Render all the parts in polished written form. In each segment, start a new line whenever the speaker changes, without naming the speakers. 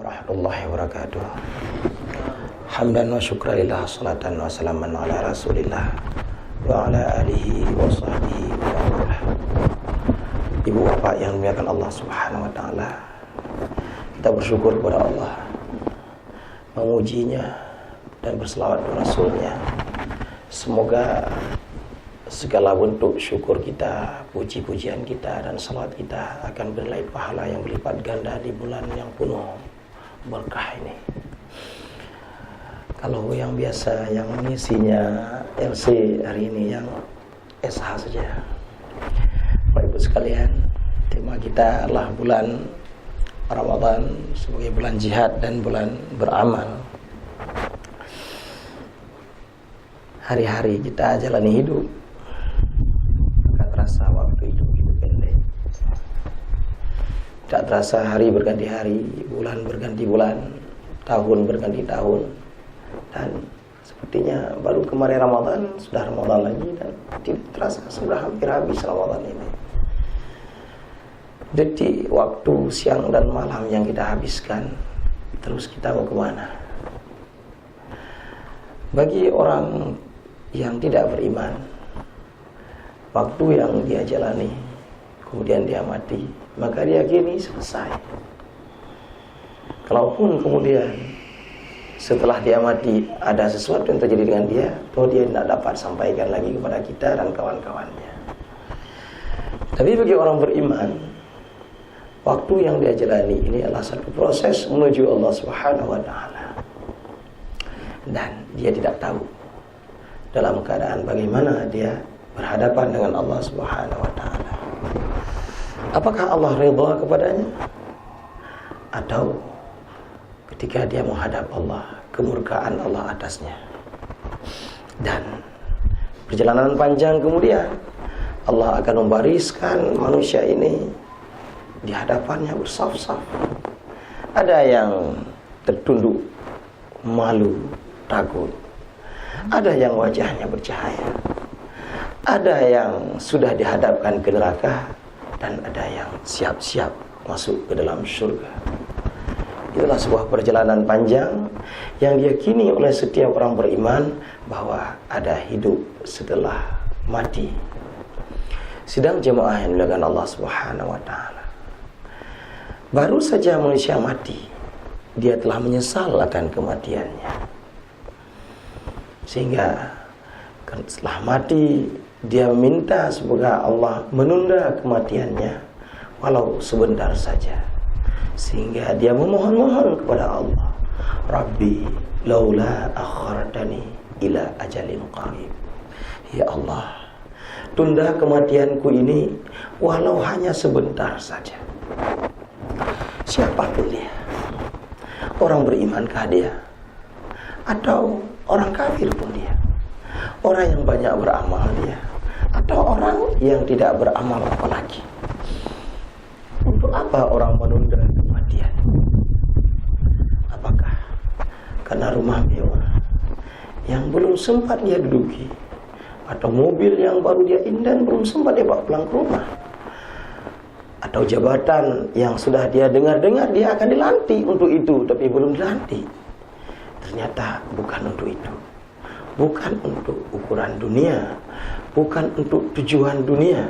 warahmatullahi wabarakatuh. Hamdan wa syukranillah, salatan wa salaman ala rasulillah wa ala alihi wa sahbihi wa wala. Ibu bapak yang dimuliakan Allah subhanahu wa ta'ala, kita bersyukur kepada Allah, memujinya dan berselawat kepada Rasulnya. Semoga segala bentuk syukur kita, puji-pujian kita, dan salawat kita akan bernilai pahala yang berlipat ganda di bulan yang penuh berkah ini. Kalau yang biasa, yang mengisinya LC hari ini yang SH saja. Bapak Ibu sekalian, tema kita adalah bulan Ramadan sebagai bulan jihad dan bulan beramal. Hari-hari kita jalani hidup, tak terasa waktu hidup itu pendek. Tak terasa hari berganti hari, bulan berganti bulan, tahun berganti tahun. Dan sepertinya baru kemarin Ramadan, sudah Ramadan lagi, dan tidak terasa sudah hampir habis Ramadan ini. Jadi waktu siang dan malam yang kita habiskan, terus kita mau kemana? Bagi orang yang tidak beriman, waktu yang dia jalani, kemudian dia mati, maka dia kini selesai. Kalaupun kemudian setelah dia mati ada sesuatu yang terjadi dengan dia, toh dia tidak dapat sampaikan lagi kepada kita dan kawan-kawannya. Tapi bagi orang beriman, waktu yang dia jalani ini adalah satu proses menuju Allah Subhanahu wa ta'ala. Dan dia tidak tahu dalam keadaan bagaimana dia berhadapan dengan Allah Subhanahu wa ta'ala. Apakah Allah ridha kepadanya? Atau ketika dia menghadap Allah, kemurkaan Allah atasnya. Dan perjalanan panjang kemudian Allah akan membariskan manusia ini di hadapannya bersaf-saf. Ada yang tertunduk, malu, takut. Ada yang wajahnya bercahaya. Ada yang sudah dihadapkan ke neraka, dan ada yang siap-siap masuk ke dalam surga. Itulah sebuah perjalanan panjang yang diyakini oleh setiap orang beriman bahwa ada hidup setelah mati. Sidang jemaah yang dimuliakan Allah Subhanahu wa ta'ala, baru saja manusia mati, dia telah menyesal akan kematiannya. Sehingga setelah mati, dia meminta semoga Allah menunda kematiannya walau sebentar saja. Sehingga dia memohon-mohon kepada Allah, Rabbi laula akhartani ila ajalin qarib. Ya Allah, tunda kematianku ini walau hanya sebentar saja. Siapapun dia, orang berimankah dia, atau orang kafir pun dia, orang yang banyak beramal dia, atau orang yang tidak beramal apalagi. Untuk apa orang menunda kematian? Apakah karena rumah mewah yang belum sempat dia duduki, atau mobil yang baru dia indan belum sempat dia bawa pulang ke rumah, atau jabatan yang sudah dia dengar-dengar dia akan dilantik untuk itu tapi belum dilantik? Ternyata bukan untuk itu. Bukan untuk ukuran dunia, bukan untuk tujuan dunia.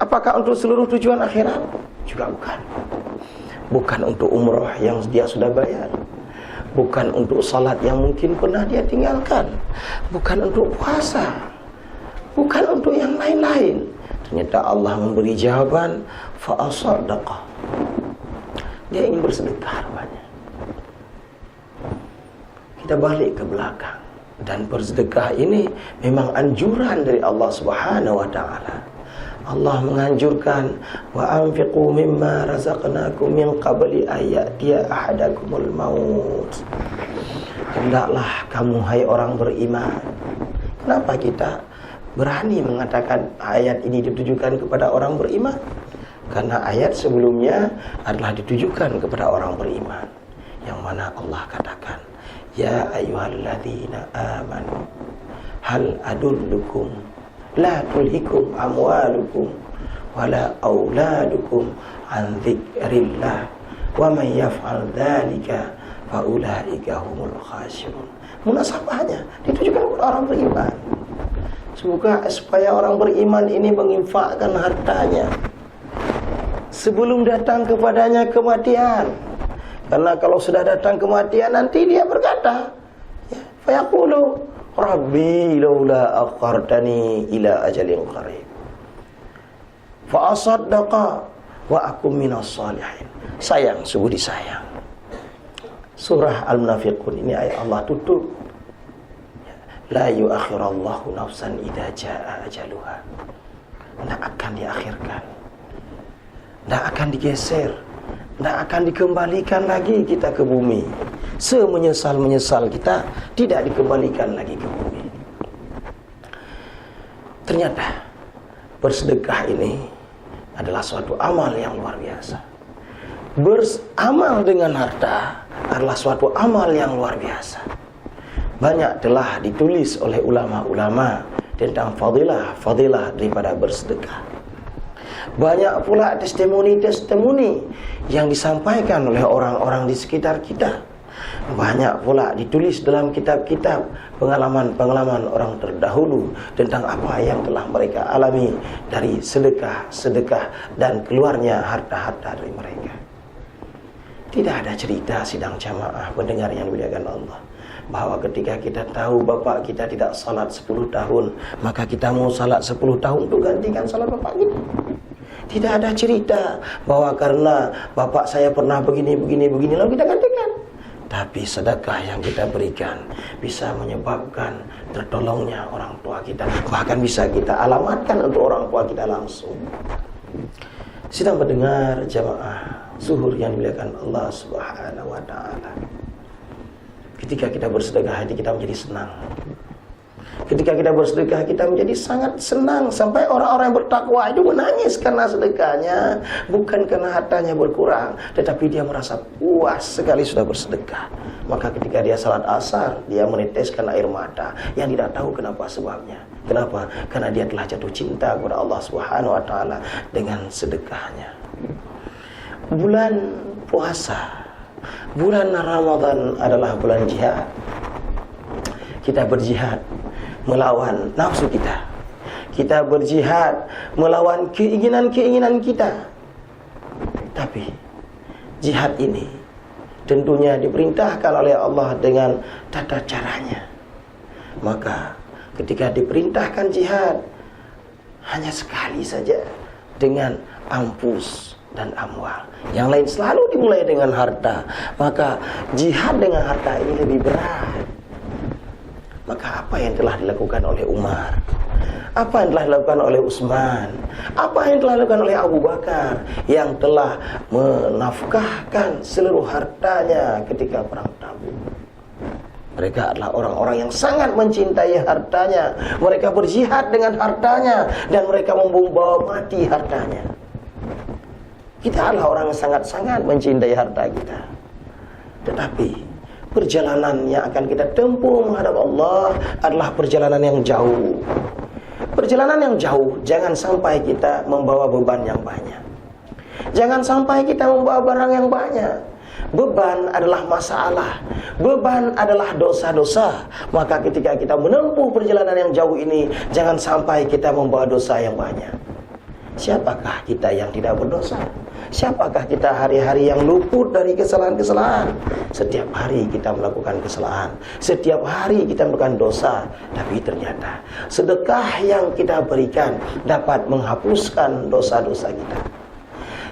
Apakah untuk seluruh tujuan akhirat? Juga bukan. Bukan untuk umroh yang dia sudah bayar, bukan untuk salat yang mungkin pernah dia tinggalkan, bukan untuk puasa, bukan untuk yang lain-lain. Ternyata Allah memberi jawaban, fa'asadaqah. Dia ingin bersedekah rupanya. Kita balik ke belakang, dan bersedekah ini memang anjuran dari Allah Subhanahu wa ta'ala. Allah menganjurkan, wa anfiqu mimma razaqnakum min qabli ayyatiya ahadakumul maut. Hendaklah kamu hai orang beriman. Kenapa kita berani mengatakan ayat ini ditujukan kepada orang beriman? Karena ayat sebelumnya adalah ditujukan kepada orang beriman, yang mana Allah katakan, ya ayyuhalladzina amanu hal adullukum la tulhikum amwalukum wala auladukum an dzikrillah Wa may yaf'al dzalika fa ulaika humul khasirun. Munasabahnya ditujukan kepada orang beriman. Semoga supaya orang beriman ini menginfakkan hartanya sebelum datang kepadanya kematian. Karena kalau sudah datang kematian nanti dia berkata, ya, fa yaqulu rabbi laula akhartani ila ajalin qarib fa asaddaqa wa akum minas salihin. Sayang, sungguh disayang. Surah Al-Munafiqun ini ayat Allah tutup, la yuakhirallahu nafsan idza jaa ajaluha. Tidak akan diakhirkan, tidak akan digeser, tidak akan dikembalikan lagi kita ke bumi. Semenyesal-menyesal kita tidak dikembalikan lagi ke bumi. Ternyata bersedekah ini adalah suatu amal yang luar biasa. Beramal dengan harta adalah suatu amal yang luar biasa. Banyak telah ditulis oleh ulama-ulama tentang fadilah daripada bersedekah. Banyak pula testimoni-testimoni yang disampaikan oleh orang-orang di sekitar kita. Banyak pula ditulis dalam kitab-kitab pengalaman-pengalaman orang terdahulu tentang apa yang telah mereka alami dari sedekah dan keluarnya harta-harta dari mereka. Tidak ada cerita sidang jamaah pendengar yang dimuliakan Allah bahwa ketika kita tahu bapak kita tidak salat 10 tahun, maka kita mau salat 10 tahun untuk gantikan salat bapak kita. Tidak ada cerita bahwa karena bapak saya pernah begini lalu kita gantikan. Tapi sedekah yang kita berikan bisa menyebabkan tertolongnya orang tua kita. Bahkan bisa kita alamatkan untuk orang tua kita langsung. Sidang pendengar jamaah zuhur yang dimuliakan Allah Subhanahu wa taala. Ketika kita bersedekah, hati kita menjadi senang. Ketika kita bersedekah, kita menjadi sangat senang. Sampai orang-orang yang bertakwa itu menangis karena sedekahnya, bukan karena hartanya berkurang, tetapi dia merasa puas sekali sudah bersedekah. Maka ketika dia salat asar, dia meneteskan air mata yang tidak tahu kenapa sebabnya. Kenapa? Karena dia telah jatuh cinta kepada Allah Subhanahu wa taala dengan sedekahnya. Bulan puasa, bulan Ramadan adalah bulan jihad. Kita berjihad melawan nafsu kita. Kita berjihad melawan keinginan-keinginan kita. Tapi jihad ini tentunya diperintahkan oleh Allah dengan tata caranya. Maka ketika diperintahkan jihad hanya sekali saja dengan ampus dan amwal. Yang lain selalu dimulai dengan harta. Maka jihad dengan harta ini lebih berat. Maka apa yang telah dilakukan oleh Umar, apa yang telah dilakukan oleh Utsman, apa yang telah dilakukan oleh Abu Bakar, yang telah menafkahkan seluruh hartanya ketika perang Tabuk. Mereka adalah orang-orang yang sangat mencintai hartanya. Mereka berjihad dengan hartanya dan mereka membawa mati hartanya. Kita adalah orang yang sangat-sangat mencintai harta kita. Tetapi perjalanan yang akan kita tempuh menghadap Allah adalah perjalanan yang jauh. Perjalanan yang jauh, jangan sampai kita membawa beban yang banyak. Jangan sampai kita membawa barang yang banyak. Beban adalah masalah. Beban adalah dosa-dosa. Maka ketika kita menempuh perjalanan yang jauh ini, jangan sampai kita membawa dosa yang banyak. Siapakah kita yang tidak berdosa? Siapakah kita hari-hari yang luput dari kesalahan-kesalahan? Setiap hari kita melakukan kesalahan. Setiap hari kita melakukan dosa. Tapi ternyata sedekah yang kita berikan dapat menghapuskan dosa-dosa kita.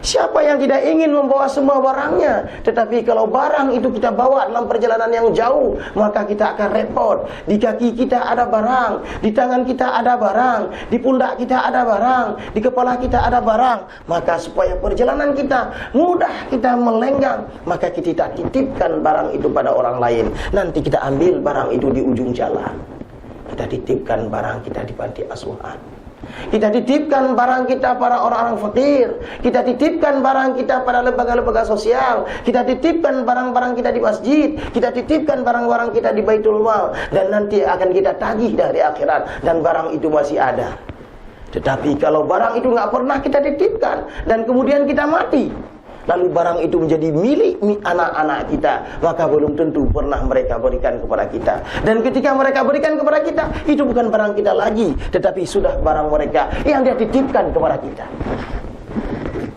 Siapa yang tidak ingin membawa semua barangnya? Tetapi kalau barang itu kita bawa dalam perjalanan yang jauh, maka kita akan repot. Di kaki kita ada barang, di tangan kita ada barang, di pundak kita ada barang, di kepala kita ada barang. Maka supaya perjalanan kita mudah kita melenggang, maka kita titipkan barang itu pada orang lain. Nanti kita ambil barang itu di ujung jalan. Kita titipkan barang kita di panti asuhan. Kita titipkan barang kita pada orang-orang fakir. Kita titipkan barang kita pada lembaga-lembaga sosial. Kita titipkan barang-barang kita di masjid. Kita titipkan barang-barang kita di Baitul Mal. Dan nanti akan kita tagih dari akhirat. Dan barang itu masih ada. Tetapi kalau barang itu nggak pernah kita titipkan dan kemudian kita mati, lalu barang itu menjadi milik anak-anak kita, maka belum tentu pernah mereka berikan kepada kita. Dan ketika mereka berikan kepada kita, itu bukan barang kita lagi, tetapi sudah barang mereka yang dia titipkan kepada kita.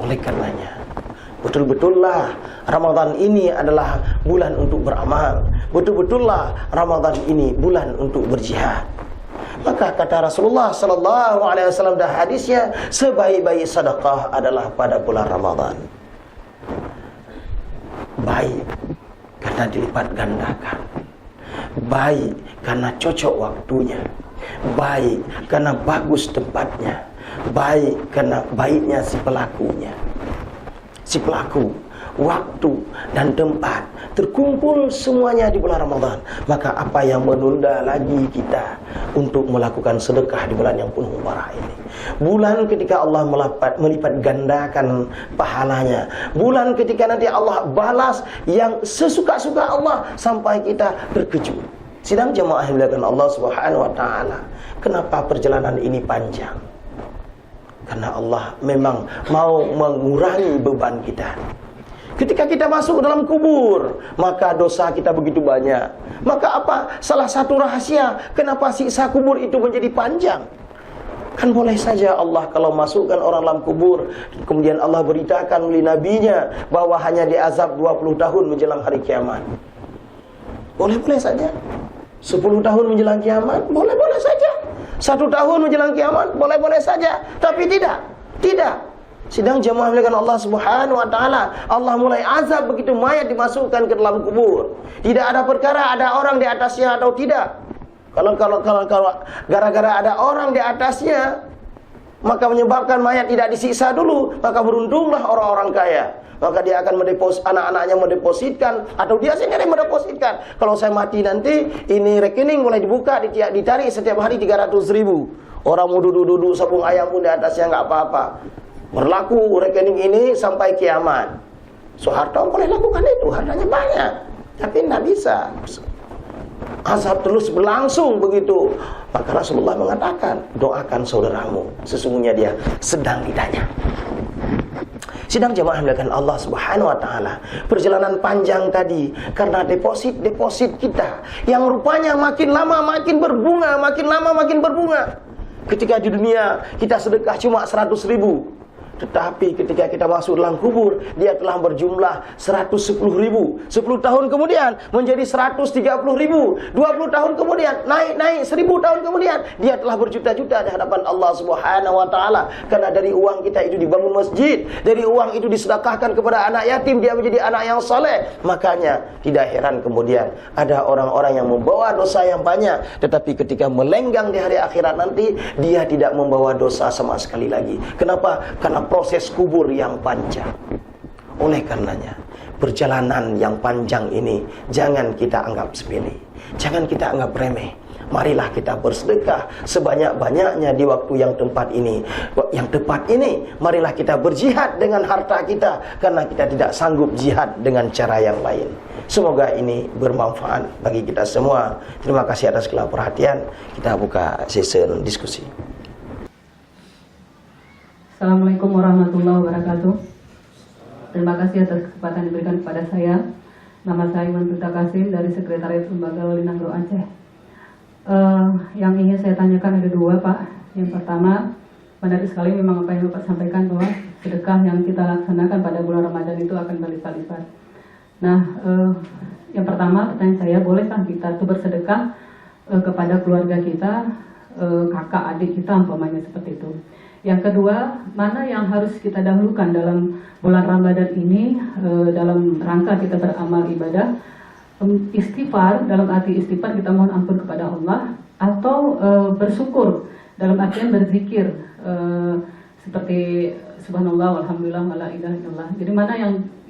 Oleh karenanya, betul-betullah Ramadan ini adalah bulan untuk beramal. Betul-betullah Ramadan ini bulan untuk berjihad. Maka kata Rasulullah sallallahu alaihi wasallam dalam hadisnya, sebaik-baik sedekah adalah pada bulan Ramadan. Baik karena dilipat gandakan. Baik karena cocok waktunya. Baik karena bagus tempatnya. Baik karena baiknya si pelakunya. Si pelaku, waktu dan tempat terkumpul semuanya di bulan Ramadan. Maka apa yang menunda lagi kita untuk melakukan sedekah di bulan yang penuh barah ini? Bulan ketika Allah melipat gandakan pahalanya. Bulan ketika nanti Allah balas yang sesuka-suka Allah sampai kita terkejut. Sidang jemaah yang dimuliakan Allah Subhanahu wa taala. Kenapa perjalanan ini panjang? Karena Allah memang mau mengurangi beban kita. Ketika kita masuk dalam kubur, maka dosa kita begitu banyak. Maka apa? Salah satu rahasia kenapa siksa kubur itu menjadi panjang. Kan boleh saja Allah kalau masukkan orang dalam kubur, kemudian Allah beritakan oleh nabinya bahwa hanya diazab 20 tahun menjelang hari kiamat. Boleh-boleh saja. 10 tahun menjelang kiamat, boleh-boleh saja. 1 tahun menjelang kiamat, boleh-boleh saja. Tapi tidak. Sedang jemaah melihat Allah Subhanahu wa taala, Allah mulai azab begitu mayat dimasukkan ke dalam kubur. Tidak ada perkara ada orang di atasnya atau tidak. Kalau gara-gara ada orang di atasnya, maka menyebabkan mayat tidak disiksa dulu, maka beruntunglah orang-orang kaya. Maka dia akan anak-anaknya mendepositkan, atau dia sendiri mendepositkan. Kalau saya mati nanti, ini rekening mulai dibuka, ditarik setiap hari 300.000. Orang mau duduk-duduk sabung ayam pun di atasnya nggak apa-apa. Berlaku rekening ini sampai kiamat. Soeharto boleh lakukan itu, hartanya banyak, tapi tidak bisa. Azab terus berlangsung begitu. Maka Rasulullah mengatakan, doakan saudaramu, sesungguhnya dia sedang ditanya. Sidang jemaah melakukan Allah Subhanahu wa taala. Perjalanan panjang tadi karena deposit kita yang rupanya makin lama makin berbunga, makin lama makin berbunga. Ketika di dunia kita sedekah cuma 100.000, tetapi ketika kita masuk dalam kubur, dia telah berjumlah 110.000. 10 tahun kemudian menjadi 130.000. 20 tahun kemudian naik 1000 tahun kemudian dia telah berjuta-juta di hadapan Allah Subhanahu wa taala. Karena dari uang kita itu dibangun masjid, dari uang itu disedekahkan kepada anak yatim, dia menjadi anak yang saleh. Makanya tidak heran kemudian ada orang-orang yang membawa dosa yang banyak, tetapi ketika melenggang di hari akhirat nanti, dia tidak membawa dosa sama sekali lagi. Kenapa? Karena proses kubur yang panjang. Oleh karenanya, perjalanan yang panjang ini jangan kita anggap sepele, jangan kita anggap remeh. Marilah kita bersedekah sebanyak-banyaknya di waktu yang tepat ini. Marilah kita berjihad dengan harta kita, karena kita tidak sanggup jihad dengan cara yang lain. Semoga ini bermanfaat bagi kita semua. Terima kasih atas segala perhatian. Kita buka sesi diskusi.
Assalamualaikum warahmatullahi wabarakatuh. Terima kasih atas kesempatan yang diberikan kepada saya. Nama saya Iman Putra Kasim dari Sekretariat Lembaga Wali Nangro Aceh. Yang ingin saya tanyakan ada dua, Pak. Yang pertama, menarik sekali memang apa yang Bapak sampaikan bahwa sedekah yang kita laksanakan pada bulan Ramadan itu akan berlipat-lipat. Nah, yang pertama pertanyaan saya, bolehkah kita tuh bersedekah kepada keluarga kita, kakak, adik kita umpamanya seperti itu? Yang kedua, mana yang harus kita dahulukan dalam bulan Ramadan ini dalam rangka kita beramal ibadah? Istighfar, dalam arti istighfar kita mohon ampun kepada Allah, atau bersyukur dalam artian berzikir seperti subhanallah, alhamdulillah, wala ilaha illallah. Jadi mana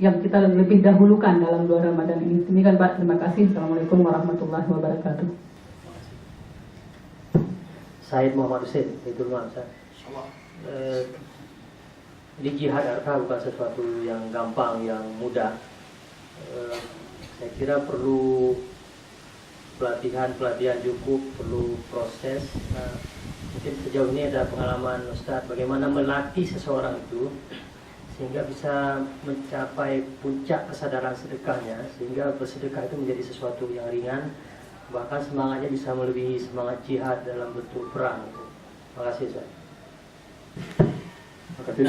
yang kita lebih dahulukan dalam bulan Ramadan ini? Demikian Pak, terima kasih. Assalamualaikum warahmatullahi wabarakatuh.
Said Muhammad Hussein, itu Ustaz. Di jihad harta bukan sesuatu yang gampang, yang mudah. Saya kira perlu pelatihan cukup, perlu proses. Mungkin sejauh ini ada pengalaman Ustaz bagaimana melatih seseorang itu sehingga bisa mencapai puncak kesadaran sedekahnya, sehingga bersedekah itu menjadi sesuatu yang ringan, bahkan semangatnya bisa melebihi semangat jihad dalam bentuk perang. Terima kasih, Ustaz.
Terima kasih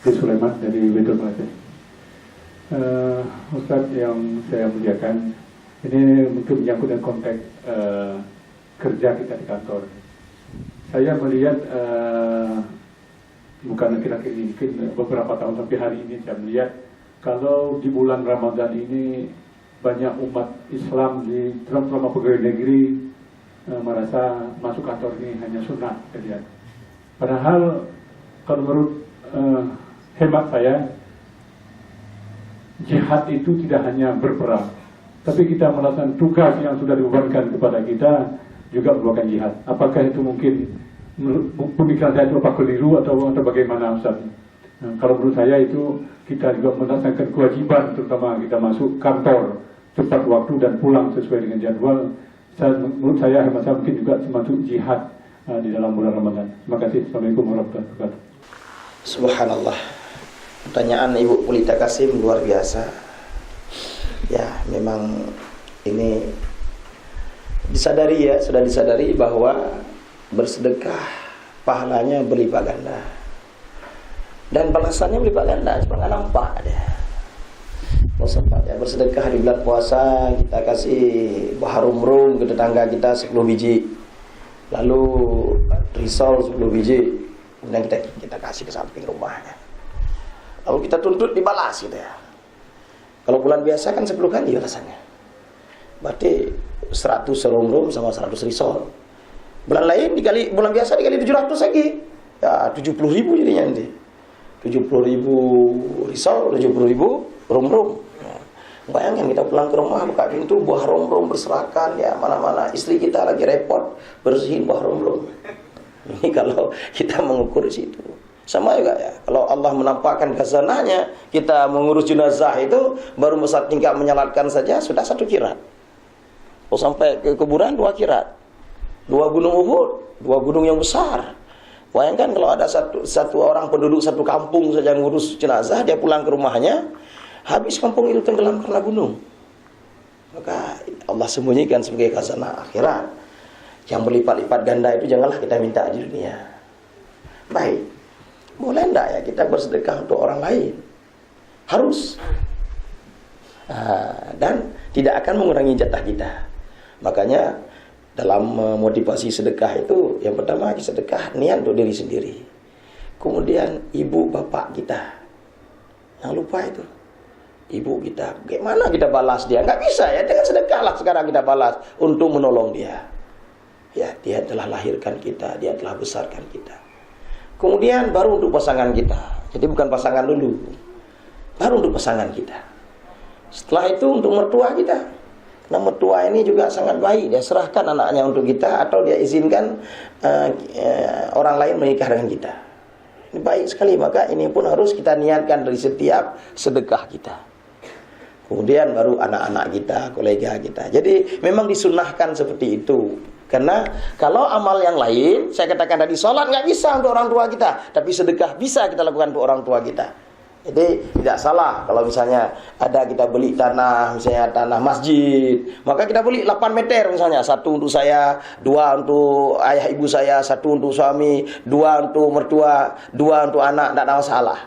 Pak Sulaiman dari Baitul Malaysia. Ustaz yang saya muliakan, ini mungkin menyangkut dengan konteks kerja kita di kantor. Saya melihat bukan akhir-akhir ini, mungkin beberapa tahun sampai hari ini saya melihat kalau di bulan Ramadan ini banyak umat Islam di terutama pegawai negeri merasa masuk kantor ini hanya sunnah kerja. Padahal kalau menurut hemat saya, jihad itu tidak hanya berperang, tapi kita melaksanakan tugas yang sudah dibebankan kepada kita juga merupakan jihad. Apakah itu mungkin pemikiran saya itu apa keliru atau bagaimana, Ustaz? Nah, kalau menurut saya itu kita juga melaksanakan kewajiban, terutama kita masuk kantor tepat waktu dan pulang sesuai dengan jadwal. Menurut saya hemat saya mungkin juga termasuk jihad di dalam bulan Ramadan. Terima kasih. Assalamualaikum warahmatullahi wabarakatuh.
Subhanallah. Pertanyaan Ibu Pulita Kasim luar biasa. Ya, memang ini disadari ya, sudah disadari bahwa bersedekah pahalanya berlipat ganda. Dan balasannya berlipat ganda, cuma nggak nampak ada. Mau sempat ya bersedekah di bulan puasa, kita kasih baharum-rum ke tetangga kita 10 biji. Lalu risol 10 biji. Kemudian kita kasih ke samping rumahnya. Lalu kita tuntut dibalas gitu ya. Kalau bulan biasa kan 10 kali balasannya. Berarti 100 serum-rum sama 100 risol. Bulan lain dikali, bulan biasa dikali 700 lagi. Ya 70.000 jadinya nanti. 70.000 risol, 70.000 rum-rum. Ya. Bayangkan kita pulang ke rumah, buka pintu, buah rum-rum berserakan ya, mana-mana istri kita lagi repot bersihin buah rum-rum. Ini kalau kita mengukur di situ. Sama juga ya, kalau Allah menampakkan khazanahnya, kita mengurus jenazah itu baru besar tingkat menyalatkan saja sudah 1 kirat. Oh, sampai ke kuburan 2 kirat. 2 gunung Uhud, 2 gunung yang besar. Bayangkan kalau ada satu orang penduduk satu kampung saja ngurus jenazah, dia pulang ke rumahnya, habis kampung itu tenggelam karena gunung. Maka Allah sembunyikan sebagai khazanah akhirat yang berlipat-lipat ganda itu janganlah kita minta di dunia. Baik, boleh enggak ya kita bersedekah untuk orang lain? Harus. Dan tidak akan mengurangi jatah kita. Makanya dalam memotivasi sedekah itu, yang pertama sedekah niat untuk diri sendiri. Kemudian ibu bapak kita, jangan lupa itu. Ibu kita, bagaimana kita balas dia? Nggak bisa ya, dengan sedekahlah sekarang kita balas untuk menolong dia. Ya, dia telah lahirkan kita, dia telah besarkan kita. Kemudian baru untuk pasangan kita. Jadi bukan pasangan dulu, baru untuk pasangan kita. Setelah itu untuk mertua kita. Nah, mertua ini juga sangat baik, dia serahkan anaknya untuk kita atau dia izinkan orang lain menikah dengan kita. Ini baik sekali, maka ini pun harus kita niatkan dari setiap sedekah kita. Kemudian baru anak-anak kita, kolega kita. Jadi memang disunahkan seperti itu. Karena kalau amal yang lain, saya katakan tadi, sholat nggak bisa untuk orang tua kita, tapi sedekah bisa kita lakukan untuk orang tua kita. Jadi tidak salah kalau misalnya ada kita beli tanah, misalnya tanah masjid, maka kita beli 8 meter misalnya, 1 untuk saya, 2 untuk ayah ibu saya, 1 untuk suami, 2 untuk mertua, 2 untuk anak, tidak ada masalah.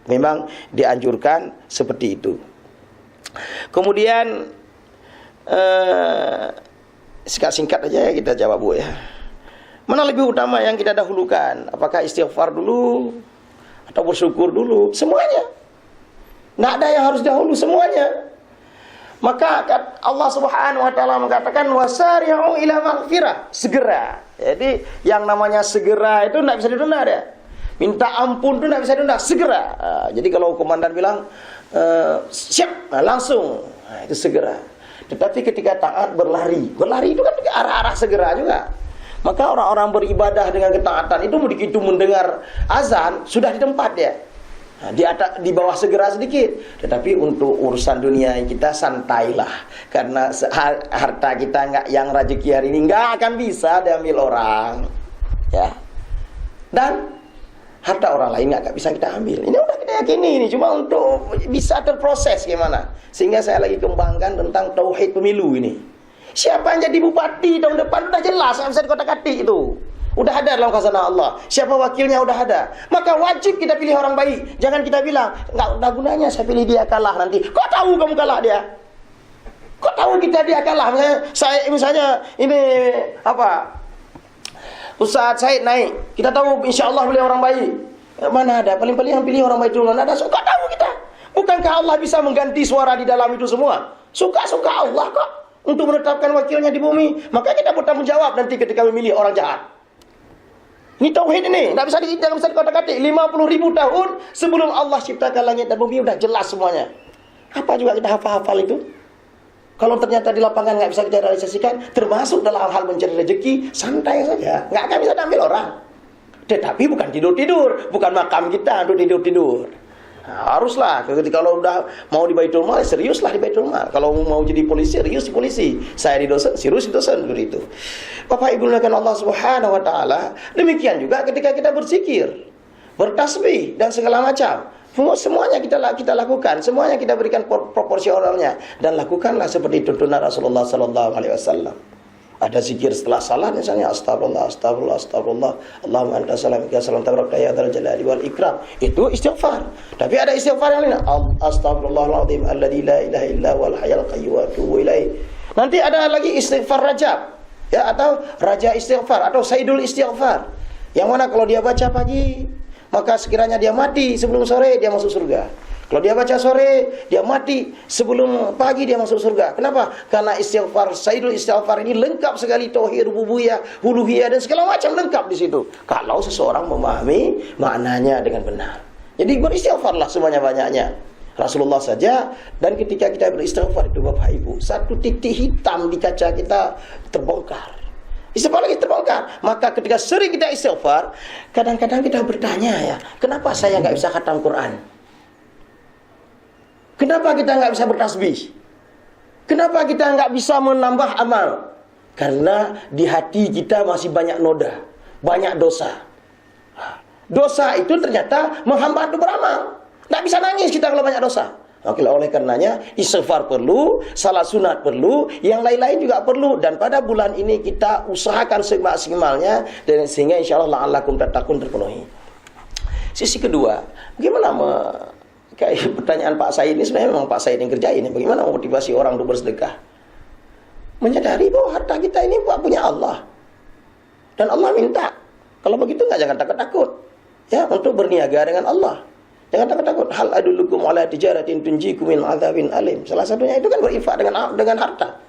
Memang dianjurkan seperti itu. Kemudian singkat-singkat aja ya kita jawab Bu ya. Mana lebih utama yang kita dahulukan? Apakah istighfar dulu atau bersyukur dulu? Semuanya. Nggak ada yang harus dahulu, semuanya. Maka Allah Subhanahu wa taala mengatakan wasari'u ila maghfirah, segera. Jadi yang namanya segera itu enggak bisa ditunda ya. Minta ampun itu enggak bisa ditunda, segera. Jadi kalau komandan bilang siap, langsung. Itu segera. Tetapi ketika taat berlari itu kan arah-arah segera juga. Maka orang-orang beribadah dengan ketaatan itu begitu mendengar azan sudah di tempat ya. Di bawah segera sedikit. Tetapi untuk urusan dunia kita santailah. Karena harta kita nggak, yang rezeki hari ini nggak akan bisa diambil orang. Ya. Dan Harta orang lain nggak bisa kita ambil. Ini udah kita yakini ini, cuma untuk bisa terproses gimana. Sehingga saya lagi kembangkan tentang tauhid pemilu ini. Siapa yang jadi bupati tahun depan udah jelas, nggak bisa dikotak-katik itu. Udah ada dalam khazanah Allah. Siapa wakilnya udah ada. Maka wajib kita pilih orang baik. Jangan kita bilang, nggak ada gunanya saya pilih dia kalah nanti. Kok tahu kamu kalah dia? Kok tahu kita dia kalah? Misalnya ini apa? Ustaz Said naik, kita tahu insya Allah beliau orang baik. Mana ada, paling-paling yang pilih orang baik dulu. Ada, suka tahu kita. Bukankah Allah bisa mengganti suara di dalam itu semua? Suka-suka Allah kok untuk menetapkan wakilnya di bumi. Maka kita bertanggung jawab nanti ketika memilih orang jahat. Ini tauhid ini, tidak bisa dikotak-katik. 50.000 tahun sebelum Allah ciptakan langit dan bumi udah jelas semuanya. Apa juga kita hafal-hafal itu? Kalau ternyata di lapangan nggak bisa kita realisasikan, termasuk dalam hal mencari rezeki, santai saja, nggak akan bisa diambil orang. Tetapi bukan tidur-tidur, bukan makam kita untuk tidur-tidur. Nah, haruslah, kalau udah mau di Baitul Mal, seriuslah di Baitul Mal. Kalau mau jadi polisi, serius di polisi. Saya di dosen, serius di dosen, begitu. Bapak Ibu dimuliakan Allah Subhanahu Wa Taala. Demikian juga ketika kita berzikir, bertasbih dan segala macam. Semuanya kita lakukan, semuanya kita berikan proporsionalnya, dan lakukanlah seperti tuntunan Rasulullah sallallahu alaihi wasallam. Ada zikir setelah salat misalnya astagfirullah, astagfirullah, astagfirullah, Allahumma anta salam, ya salam tabaraka ya dzal jalali wal ikram. Itu istighfar. Tapi ada istighfar yang lain, astagfirullahaladzim alladzi la ilaha illa huwal hayyul qayyum wa atubu ilaih. Nanti ada lagi istighfar Rajab, ya, atau raja istighfar atau sayyidul istighfar. Yang mana kalau dia baca pagi, maka sekiranya dia mati sebelum sore, dia masuk surga. Kalau dia baca sore, dia mati sebelum pagi, dia masuk surga. Kenapa? Karena istighfar, sayyidul istighfar ini lengkap sekali tauhid rububiyah, uluhiyah dan segala macam lengkap di situ. Kalau seseorang memahami maknanya dengan benar. Jadi beristighfarlah sebanyak-banyaknya. Rasulullah saja, dan ketika kita beristighfar itu Bapak Ibu, satu titik hitam di kaca kita terbongkar. Istighfar lagi terbongkar. Maka ketika sering kita istighfar, kadang-kadang kita bertanya, ya, kenapa saya nggak bisa khatam Quran? Kenapa kita nggak bisa bertasbih? Kenapa kita nggak bisa menambah amal? Karena di hati kita masih banyak noda, banyak dosa. Dosa itu ternyata menghambat untuk beramal. Nggak bisa nangis kita kalau banyak dosa. Oke, oleh karenanya istighfar perlu, salat sunat perlu, yang lain-lain juga perlu. Dan pada bulan ini kita usahakan semaksimalnya, dan sehingga insya Allah la'allakum tattaqun terpenuhi. Sisi kedua, bagaimana kayak pertanyaan Pak Said ini, sebenarnya memang Pak Said yang kerjain. Bagaimana memotivasi orang untuk bersedekah? Menyadari bahwa harta kita ini punya Allah, dan Allah minta. Kalau begitu jangan takut-takut, ya, untuk berniaga dengan Allah. Jangan takut-takut. Hal adullukum ala tijaratin tunjikum min adzabin alim. Salah satunya itu kan berinfak dengan harta.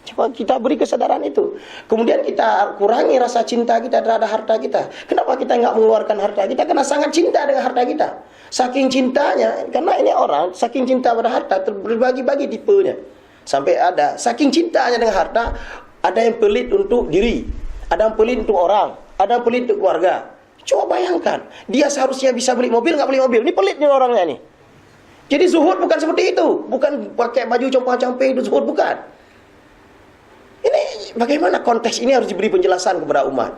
Coba kita beri kesadaran itu. Kemudian kita kurangi rasa cinta kita terhadap harta kita. Kenapa kita nggak mengeluarkan harta kita? Karena sangat cinta dengan harta kita. Saking cintanya, karena ini orang saking cinta pada harta berbagi-bagi tipenya. Sampai ada saking cintanya dengan harta, ada yang pelit untuk diri, ada yang pelit untuk orang, ada yang pelit untuk keluarga. Coba bayangkan, dia seharusnya bisa beli mobil, nggak beli mobil. Ini pelitnya orangnya nih. Jadi zuhud bukan seperti itu, bukan pakai baju compang-camping itu zuhud, bukan. Ini bagaimana konteks ini harus diberi penjelasan kepada umat.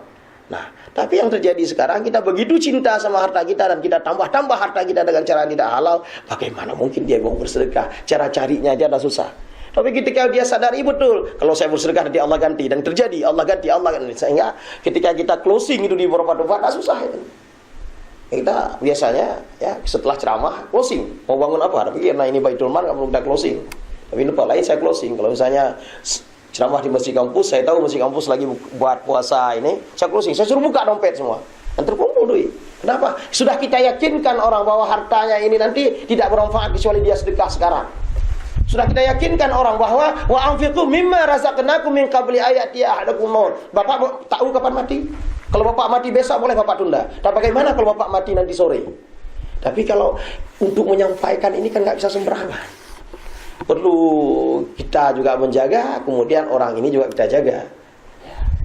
Nah, tapi yang terjadi sekarang, kita begitu cinta sama harta kita dan kita tambah-tambah harta kita dengan cara yang tidak halal. Bagaimana mungkin dia mau bersedekah? Cara carinya aja dah susah. Tapi ketika dia sadari betul, kalau saya bersedekah nanti Allah ganti, dan terjadi Allah ganti. Sehingga ketika kita closing itu di beberapa tempat, susah itu. Kita biasanya ya setelah ceramah closing, mau bangun apa? Tapi karena ini Baitul Mal nggak perlu kita closing. Tapi lupa lain saya closing. Kalau misalnya ceramah di masjid kampus, saya tahu masjid kampus lagi buat puasa ini, saya closing. Saya suruh buka dompet semua, dan terkumpul duit. Kenapa? Sudah kita yakinkan orang bahwa hartanya ini nanti tidak bermanfaat kecuali dia sedekah sekarang. Sudah kita yakinkan orang bahwa wa anfiqu mimma razaqnakum min qabli ayati ahadakum maut. Bapak tahu kapan mati? Kalau bapak mati besok boleh bapak tunda. Dan bagaimana kalau bapak mati nanti sore? Tapi kalau untuk menyampaikan ini kan nggak bisa sembarangan. Perlu kita juga menjaga, kemudian orang ini juga kita jaga.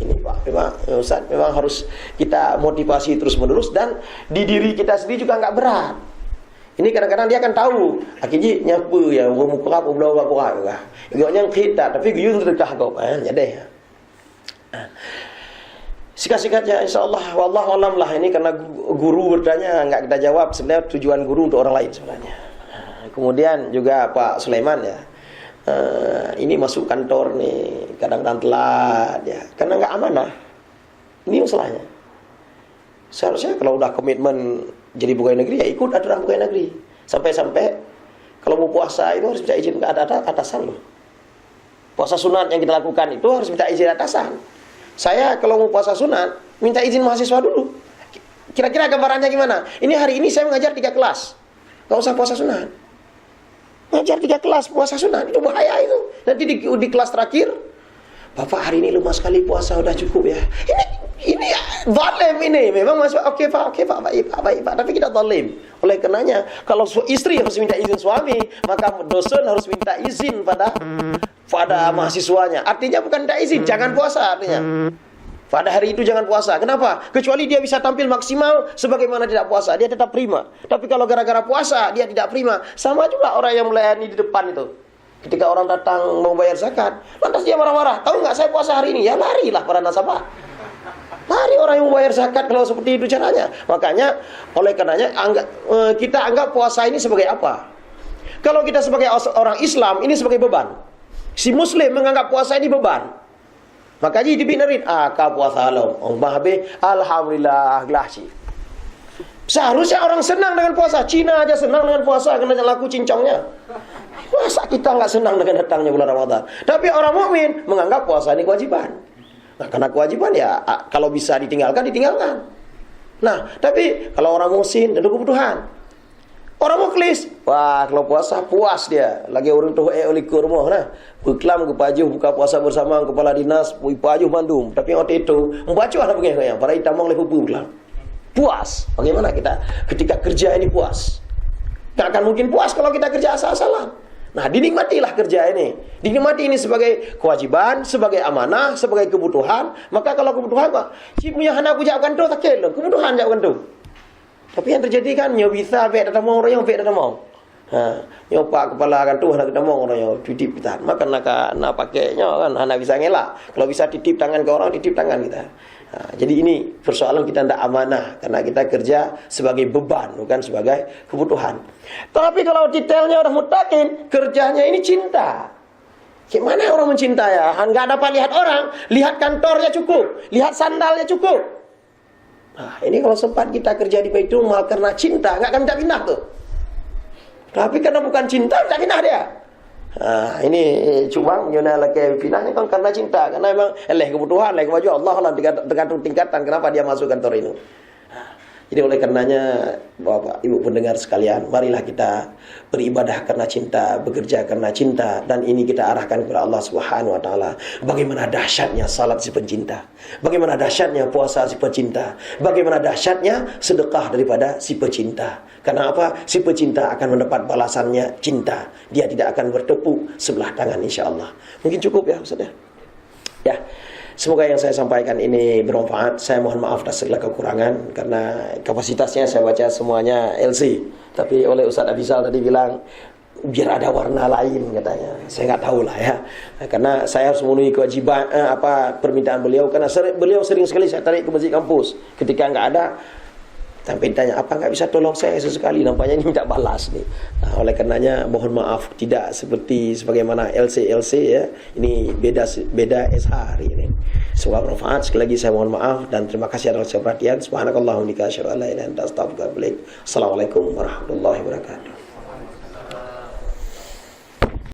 Ini Pak, memang Ustaz, memang harus kita motivasi terus-menerus, dan di diri kita sendiri juga nggak berat. Ini kadang-kadang dia akan tahu, akhirnya nyapa ya, muka apa belau apa juga. Igaknya kita, tapi guyung sedekah kau, ya deh. Sikat-sikatnya insyaallah wallahu alam lah, ini karena guru bertanya enggak kita jawab, sebenarnya tujuan guru untuk orang lain sebenarnya. Kemudian juga Pak Sulaiman ya, ini masuk kantor nih kadang-kadang telat ya, karena enggak amanah. Ini masalahnya. Seharusnya kalau udah komitmen jadi pegawai negeri ya ikut aturan pegawai negeri. Sampai-sampai kalau mau puasa itu harus minta izin ke atasan loh. Puasa sunat yang kita lakukan itu harus minta izin atasan. Saya kalau mau puasa sunat minta izin mahasiswa dulu. Kira-kira gambarannya gimana? Ini hari ini saya mengajar 3 kelas, gak usah puasa sunat. Mengajar 3 kelas puasa sunat, itu bahaya itu. Nanti di kelas terakhir, Bapak hari ini lemas sekali puasa, udah cukup ya. Ini zalim ini. Memang masuk oke Pak, baik Pak. Tapi kita zalim. Oleh karenanya, kalau istri harus minta izin suami, maka dosen harus minta izin pada mahasiswanya. Artinya bukan minta izin, jangan puasa artinya. Pada hari itu jangan puasa. Kenapa? Kecuali dia bisa tampil maksimal sebagaimana tidak puasa, dia tetap prima. Tapi kalau gara-gara puasa dia tidak prima, sama juga orang yang melayani di depan itu. Ketika orang datang mau bayar zakat, lantas dia marah-marah. Tahu nggak saya puasa hari ini? Ya larilah para nasabah. Lari orang yang membayar zakat kalau seperti itu caranya. Makanya oleh karenanya kita anggap puasa ini sebagai apa? Kalau kita sebagai orang Islam ini sebagai beban. Si Muslim menganggap puasa ini beban. Makanya dibenerin, ka puasa alam. Alhamdulillah glahsi. Seharusnya orang senang dengan puasa. Cina aja senang dengan puasa karena laku cincongnya. Masa kita nggak senang dengan datangnya bulan Ramadan? Tapi orang mukmin menganggap puasa ini kewajiban. Nah, karena kewajiban ya kalau bisa ditinggalkan, ditinggalkan. Nah, tapi kalau orang muhsin tentu kebutuhan. Orang muklis, wah kalau puasa puas dia. Lagi orang tu oleh kurma nah. Beklam ke pajuh buka puasa bersama kepala dinas, pajuh Bandung. Tapi waktu itu membaca lah bagaimana para hitam oleh pupu beklam. Puas. Bagaimana kita ketika kerja ini puas? Tak akan mungkin puas kalau kita kerja asal-asalan. Nah, dinikmatilah kerja ini. Dinikmati ini sebagai kewajiban, sebagai amanah, sebagai kebutuhan. Maka kalau kebutuhan, si punya anak aku jawabkan tu, tak kira. Kebutuhan jawabkan tu. Tapi yang terjadi kan, nyo bisa pek datang orang yang pek datang mau. Nyo pak kepala kan tu, anak kita mau orang yang titip kita. Maka nak pakainya kan, anak bisa ngelak. Kalau bisa titip tangan ke orang, titip tangan kita. Jadi ini persoalan kita tidak amanah karena kita kerja sebagai beban bukan sebagai kebutuhan. Tapi kalau detailnya orang mutakin, kerjanya ini cinta. Gimana orang mencinta ya? Enggak dapat lihat orang, lihat kantornya cukup, lihat sandalnya cukup. Nah, ini kalau sempat kita kerja di Baitul Mal karena cinta, enggak akan minta pindah tuh. Tapi karena bukan cinta, minta pindah dia. Nah, ini cuma nyona laki pinahnya kan karena cinta, karena memang kebutuhan, kewajiban Allah lah tergantung tingkatan kenapa dia masuk kantor ini. Jadi oleh karenanya Bapak Ibu pendengar sekalian, marilah kita beribadah karena cinta, bekerja karena cinta, dan ini kita arahkan kepada Allah Subhanahu wa taala. Bagaimana dahsyatnya salat si pencinta, bagaimana dahsyatnya puasa si pencinta, bagaimana dahsyatnya sedekah daripada si pecinta. Karena apa? Si pecinta akan mendapat balasannya cinta. Dia tidak akan bertepuk sebelah tangan insyaallah. Mungkin cukup ya Ustaz ya. Ya. Semoga yang saya sampaikan ini bermanfaat. Saya mohon maaf atas segala kekurangan karena kapasitasnya saya baca semuanya LC. Tapi oleh Ustaz Abizal tadi bilang biar ada warna lain katanya. Saya nggak tahu lah ya. Karena saya harus memenuhi kewajiban permintaan beliau karena beliau sering sekali saya tarik ke masjid kampus. Ketika nggak ada sampai ditanya, apa nggak bisa tolong saya sesekali? Nampaknya ini minta balas nih. Nah, oleh karenanya mohon maaf tidak seperti sebagaimana LC ya. Ini beda SH hari ini. Semoga bermanfaat. Sekali lagi saya mohon maaf dan terima kasih atas perhatian. Subhanakallahumma wa bihamdika asyhadu an la ilaha illa anta astaghfiruka wa atubu ilaik. Assalamualaikum warahmatullahi wabarakatuh.